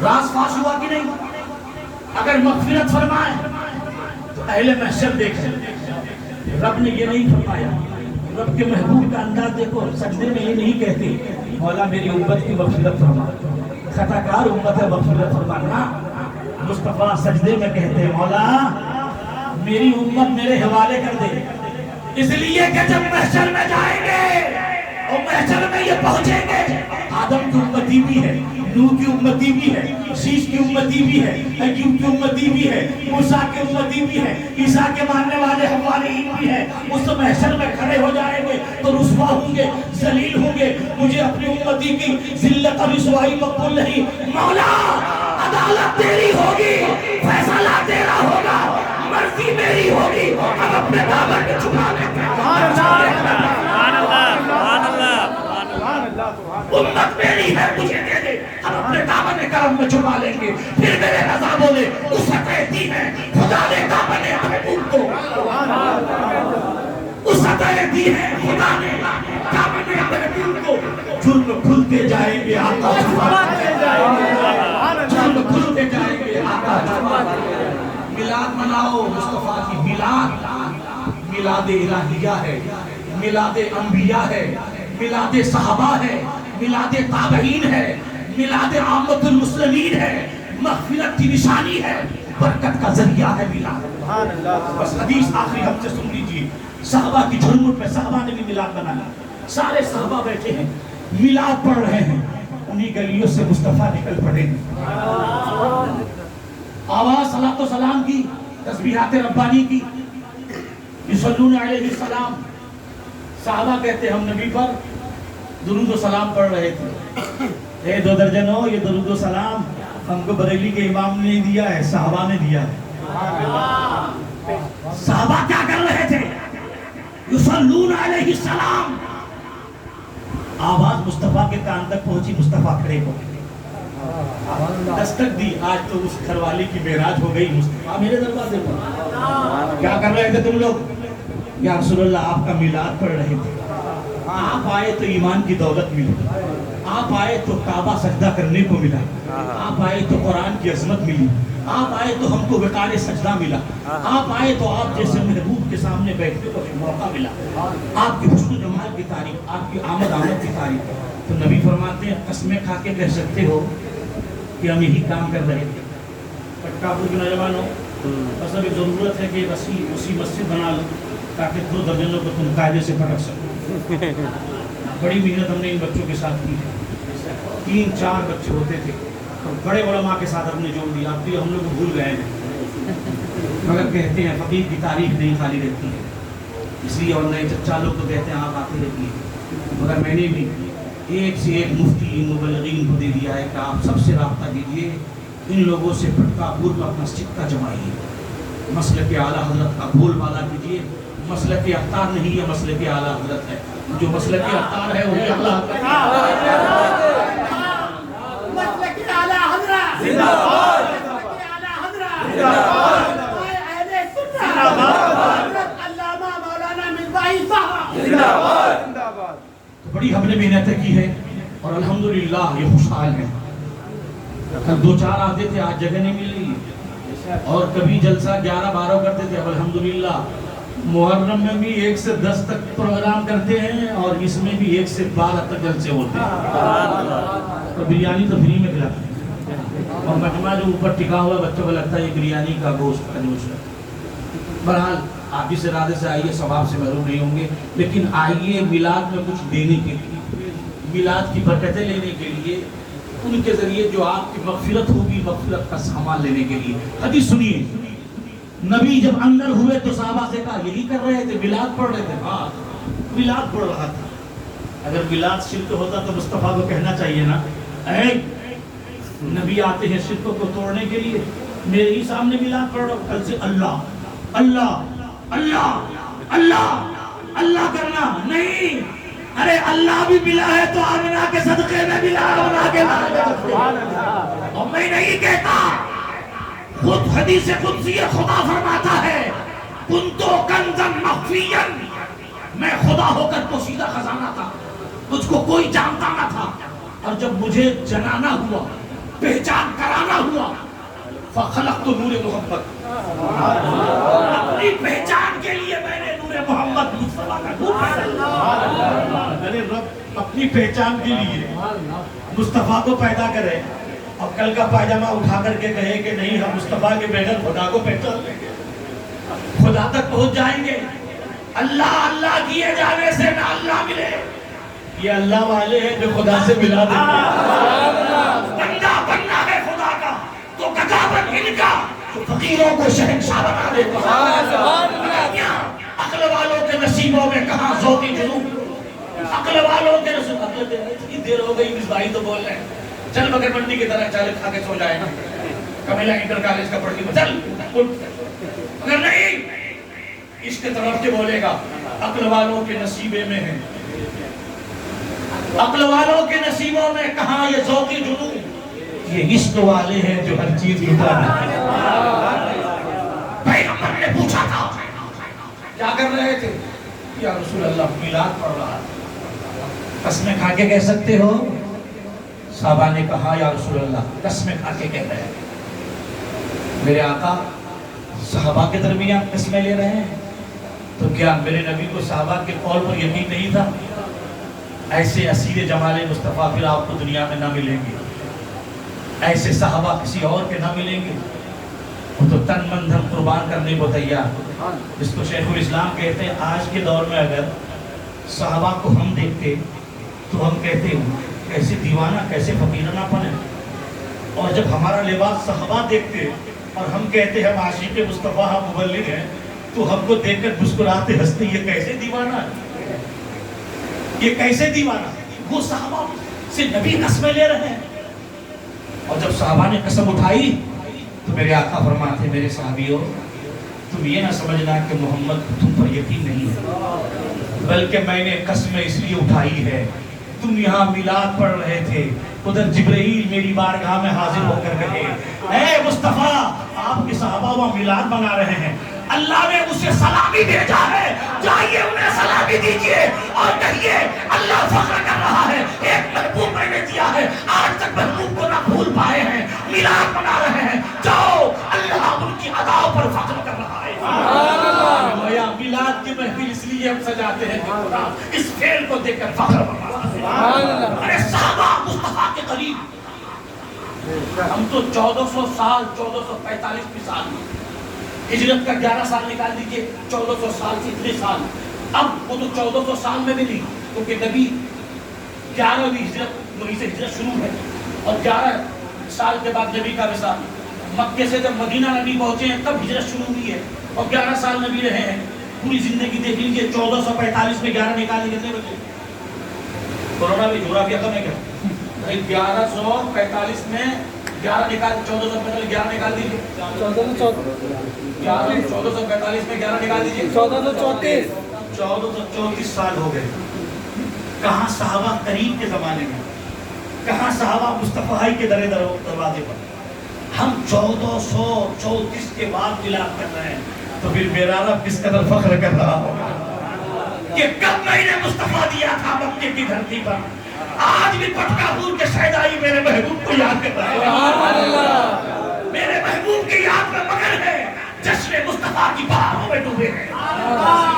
راز فاش ہوا کہ نہیں؟ اگر مغفرت فرمائے تو اہل محشر دیکھیں، رب نے یہ نہیں فرمایا، رب کے محبوب کا انداز دیکھو، سجدے میں یہ نہیں کہتے مولا میری امت کی مغفرت فرما، خطا کار امت ہے مغفرت فرمانا، مصطفیٰ سجدے میں کہتے مولا میری امت میرے حوالے کر دے، اس لیے کہ جب محشر میں جائیں گے اور محشر میں یہ پہنچیں گے، آدم کی امتی بھی ہے، نوح کی امتی بھی ہے، شیش کی امتی بھی ہے، ایوب کی امتی بھی ہے، موسیٰ کی امتی بھی ہے، عیسیٰ کے ماننے والے حوارین بھی ہے۔ اس محشر میں کھڑے ہو جائیں گے تو رسوا ہوں گے، ذلیل ہوں گے۔ مجھے اپنی امتی کی ذلت اور رسوائی مقبول نہیں۔ مولا عدالت تیری ہوگی، فیصلہ تیرا ہوگا، مرضی میری ہوگی، ہم اپنے دامن میں چھپا لیں گے۔ امت میری ہے، مجھے دے دے، ہم اپنے دامن کرم میں چھپا لیں گے۔ پھر میرے رضا بولے وسعت دی ہے خدا نے دامن محبوب کو، وسعت دی ہے خدا نے دامن محبوب کو۔ جرم کھلتے جائیں گے آقا چھپاتے جائیں گے، جرم کھلتے جائیں گے آقا چھپاتے جائیں گے۔ میلاد مناؤ، مصطفیٰ کی میلاد میلاد الہیہ ہے، میلاد انبیاء ہے، میلاد صحابہ ہے، میلاد تابعین ہے، میلاد عامت المسلمین ہے، مغفرت کی نشانی ہے، برکت کا ذریعہ ہے میلاد۔ بس حدیث آخری ہم سے سن لیجیے۔ صحابہ کی جھرمٹ پہ صحابہ نے بھی میلاد بنایا، سارے صحابہ بیٹھے ہیں میلاد پڑھ رہے ہیں، انہی گلیوں سے مصطفیٰ نکل پڑے ہیں۔ آواز صلاۃ و سلام کی، تسبیحات ربانی کی، یصلون علیہ السلام۔ صحابہ کہتے ہم نبی پر درود و سلام پڑھ رہے تھے۔ اے دو درجنوں، یہ درود و سلام ہم کو بریلی کے امام نے دیا ہے، صحابہ نے دیا ہے۔ صحابہ کیا کر رہے تھے؟ یصلون علیہ السلام۔ آواز مصطفیٰ کے کان تک پہنچی، مصطفیٰ کھڑے ہو گئے، دستک دی۔ آج تو اس گھر والی کی معراج ہو گئی، مصطفیٰ میرے دروازے پر۔ کیا کر رہے تھے تم لوگ؟ یا رسول اللہ آپ کا میلاد پڑھ رہے تھے۔ آپ آئے تو ایمان کی دولت ملی، آپ آئے تو کعبہ سجدہ کرنے کو ملا، آپ آئے تو قرآن کی عظمت ملی، آپ آئے تو ہم کو وقار سجدہ ملا، آپ آئے تو آپ جیسے محبوب کے سامنے بیٹھنے کو موقع ملا، آپ کی حسن و جمال کی تعریف، آپ کی آمد کی تعریف۔ تو نبی فرماتے ہیں قسمیں کھا کے کہہ سکتے ہو کہ ہم یہی کام کر رہے تھے۔ پٹکاپور کے نوجوانوں، بس ابھی ضرورت ہے کہ اسی مسجد بنا لو تاکہ دو درجنوں کو تم قاعدے سے پٹک سکو۔ بڑی محنت ہم نے ان بچوں کے ساتھ کی ہے، 3-4 بچے ہوتے تھے اور بڑے علماء کے ساتھ ہم نے جوڑ دیا۔ اب بھی ہم لوگ بھول گئے ہیں، مگر کہتے ہیں فقیر کی تاریخ نہیں خالی رہتی ہے، اس لیے اور نئے چچا لوگ تو کہتے ہیں آپ آتے رہتی ہیں۔ مگر میں نے بھی ایک سے ایک مفتی مبلغین کو دے دیا ہے کہ آپ سب سے رابطہ کیجیے، ان لوگوں سے پٹکاپور کا مسجد کا جمائیے، مسلک اعلیٰ حضرت کا بول بالا کیجیے۔ مسلک اختار نہیں، یہ مسلک اعلیٰ حضرت ہے، جو مسلک اختار ہے وہی اعلیٰ حضرت ہے۔ مسلک اعلیٰ حضرت زندہ باد، مسلک اعلیٰ حضرت زندہ باد، اہل سنت حضرت علامہ مولانا مصباحی صاحب زندہ باد، زندہ باد۔ بڑی ہم نے محنتیں کی ہے اور الحمدللہ یہ خوشحال ہے۔ کل 2-4 آتے تھے، آج جگہ نہیں مل رہی، اور کبھی جلسہ 11-12 کرتے تھے، اب الحمدللہ محرم میں بھی 1 سے 10 تک پروگرام کرتے ہیں اور اس میں بھی 1 سے 12 تک جلسے ہوتے ہیں۔ اور بریانی تو فری میں کھلاتے ہیں، اور مجمع جو اوپر ٹکا ہوا بچوں کو لگتا ہے یہ بریانی کا گوشت کا جوش ہے۔ بہرحال آپ اس ارادے سے آئیے، ثواب سے محروم نہیں ہوں گے، لیکن آئیے میلاد میں کچھ دینے کے لیے، میلاد کی برکتیں لینے کے لیے، ان کے ذریعے جو آپ کی مغفرت ہوگی، مغفرت کا سامان لینے کے لیے۔ حدیث سنیے، نبی جب اندر ہوئے تو صحابہ سے کہا یہی کر رہے تھے، میلاد پڑھ رہے تھے؟ ہاں میلاد پڑھ رہا تھا۔ اگر میلاد شرک ہوتا تو مصطفیٰ کو کہنا چاہیے نا، اے نبی آتے ہیں شرک کو توڑنے کے لیے، میرے ہی سامنے میلاد پڑھ رہا ہوں، کل سے اللہ اللہ اللہ اللہ اللہ کرنا نہیں۔ ارے اللہ بھی ملا ہے تو آمنہ کے صدقے میں ملا، آمنہ کے اور میں نہیں کہتا، خود حدیث قدسی خدا فرماتا ہے کنتو کنزا مخفیا، میں خدا ہو کر پوشیدہ خزانہ تھا، تجھ کو کوئی جانتا نہ تھا، اور جب مجھے جنانا ہوا، پہچان کرانا ہوا، فخلقت نور محمد، اپنی پہچان کے لیے میں نے نور محمد مصطفیٰ کا نور پیدا، ارے رب اپنی پہچان کے لیے مصطفیٰ کو پیدا کرے اور کل کا پاجامہ اٹھا کر کے کہے کہ نہیں ہم مصطفیٰ کے بغیر خدا کو پہچان لیں گے، خدا تک پہنچ جائیں گے۔ اللہ اللہ کیے جانے سے نہ اللہ ملے. یہ اللہ والے ہیں جو خدا سے ملا دیتے ہیں. بندہ بننا ہے خدا کا تو گداپن ان کا تو فقیروں کو شہنشاہ بنا دیتا ہے. عقل والوں کے نصیبوں میں کہاں ذوق جنون. عقل والوں کے نصیب عقل اتنی دیر ہو گئی مصباحی تو بول رہے ہیں چل مگر منڈی کی طرح چل کھا کے سو جائے نا کمیلا انٹر کالج کا پڑھ کے چل. اگر نہیں اس کے طرف کے بولے گا عقل والوں کے نصیبے میں ہے. عقل والوں کے نصیبوں میں کہاں یہ ذوق جنون. یہ عشق والے ہیں جو ہر چیز لٹا دیتے ہیں. پیغمبر نے پوچھا تھا کیا کر رہے تھے؟ یا رسول اللہ میلاد پڑھ رہا تھا. قسمیں کھا کے کہہ سکتے ہو؟ صحابہ نے کہا یا رسول اللہ قسمیں کھا کے کہہ رہے ہیں. میرے آقا صحابہ کے درمیان قسمیں لے رہے ہیں تو کیا میرے نبی کو صحابہ کے قول پر یقین نہیں تھا؟ ایسے اسیر جمال مصطفیٰ پھر آپ کو دنیا میں نہ ملیں گے. ایسے صحابہ کسی اور کے نہ ملیں گے. وہ تو تن من دھن قربان کرنے کو تیار. جس کو شیخ الاسلام کہتے ہیں آج کے دور میں اگر صحابہ کو ہم دیکھتے تو ہم کہتے کیسے دیوانہ کیسے فقیرانہ پن ہے. اور جب ہمارا لباس صحابہ دیکھتے اور ہم کہتے ہم عاشق مصطفیٰ ہم مبلغ ہیں تو ہم کو دیکھ کر مسکراتے ہنستے یہ کیسے دیوانہ ہے. یہ کیسے دیوانہ. وہ صحابہ سے نبی قسمیں لے رہے ہیں. اور جب صحابہ نے قسم اٹھائی تو میرے آقا فرماتے میرے صحابیوں تم یہ نہ سمجھنا کہ محمد تم پر یقین نہیں ہے بلکہ میں نے قسم اس لیے اٹھائی ہے تم یہاں میلاد پڑھ رہے تھے ادھر جبرائیل میری بارگاہ میں حاضر ہو کر کہے اے مصطفیٰ آپ کے صحابہ وہاں میلاد بنا رہے ہیں اللہ نے اسے سلامی بھیجا ہے جائیے انہیں سلامی دیجئے اور کہیے اللہ فخر کر رہا ہے ایک محبوب میں نے دیا ہے آج تک محبوب کو نہ بھول پائے ہیں میلاد بنا رہے ہیں جاؤ اللہ ان کی اداؤں پر فخر کر رہا ہے. میلاد کی محفل اس لیے ہم سجاتے ہیں کہ خدا اس فعل کو دیکھ کر فخر فرماتا ہے. ارے صحابہ مصطفیٰ کے قریب ہم تو 1400 سال 1445 سال ہجرت کا 11 سال نکال دیجئے 1400 سال سے اتنے سال. اب وہ تو 1400 سال میں بھی نہیں کیونکہ نبی 11ویں ہجرت وہیں سے ہجرت شروع ہے اور 11 سال کے بعد نبی کا وصال. مکے سے جب مدینہ نبی پہنچے ہیں تب ہجرت شروع ہوئی ہے اور 11 سال نبی رہے ہیں. پوری زندگی دیکھ لیجیے 1445 میں 11 نکال کتنے بچے. کورونا بھی جغرافیہ کم ہے کیا 1145 میں 11 نکال 1445 11 نکال دیجیے 1445 میں 11 نکال دیجیے 1434 سال ہو گئے. کہاں صحابہ قریب کے زمانے میں کہاں صحابہ مصطفیٰ کے دروازے پر. ہم 1434 کے بعد ملاد کر رہے ہیں تو پھر میرا رب کس قدر فخر کر رہا ہوگا کہ کب میں نے مصطفیٰ دیا تھا مکے کی دھرتی پر. آج بھی پٹکا پور کے شہدائی میرے محبوب کو یاد کر رہا ہے. میرے محبوب کی یاد میں مگن ہے جشن مصطفیٰ کی بہاروں میں ڈوبے ہیں.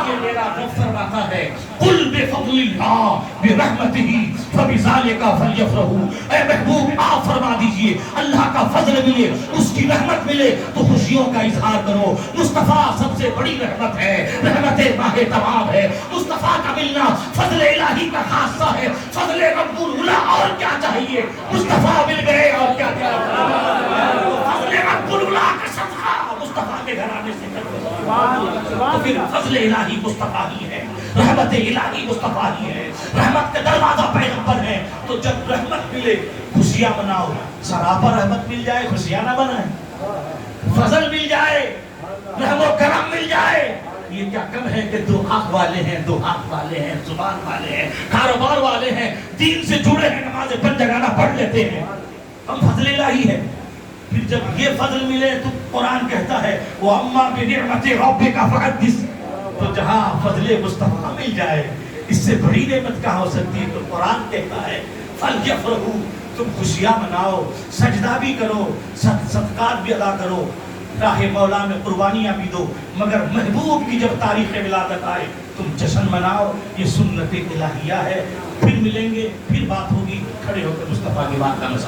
یہ میرا رب فرماتا ہے قل بفضل اللہ برحمتہ فبذلک فلیفرحوا. اے محبوب آپ فرما دیجئے اللہ کا فضل ملے اس کی رحمت ملے تو خوشیوں کا اظہار کرو. مصطفیٰ سب سے بڑی رحمت ہے رحمت ماہ تمام ہے. مصطفیٰ کا ملنا فضل الہی کا خاصہ ہے. فضل رب العلا اور کیا چاہیے مصطفیٰ مل گئے اور کیا فضل رب العلا کا صدقہ مصطفیٰ کے گھرانے سے تو پھر فضل الہی مصطفیٰ ہی ہے رحمت الہی مصطفیٰ ہی ہے. رحمت کا دروازہ پیغمبر ہے تو جب رحمت ملے خوشیاں مناؤ. سراپا رحمت مل جائے خوشیاں نہ منائیں. فضل مل جائے رحم و کرم مل جائے یہ کیا کم ہے کہ دو آنکھ والے ہیں دو ہاتھ والے ہیں زبان والے ہیں کاروبار والے ہیں دین سے جڑے ہیں نمازیں پنج جگانہ پڑھ لیتے ہیں. ہم فضل الہی ہے. پھر جب یہ فضل ملے تو قرآن کہتا ہے وَأَمَّا بِنِعْمَةِ رَبِّكَ فَحَدِّثْ. تو جہاں فضل مصطفیٰ مل جائے اس سے بڑی نعمت کہاں ہو سکتی ہے. تو قرآن کہتا ہے فَلْيَفْرَحُوا. تم خوشیاں مناؤ سجدہ بھی کرو صدقات بھی ادا کرو راہ مولا میں قربانیاں بھی دو مگر محبوب کی جب تاریخ ولادت آئے تم جشن مناؤ. یہ سنت الہیہ ہے. پھر ملیں گے پھر بات ہوگی. کھڑے ہو کر مصطفیٰ کی بات کا مسئلہ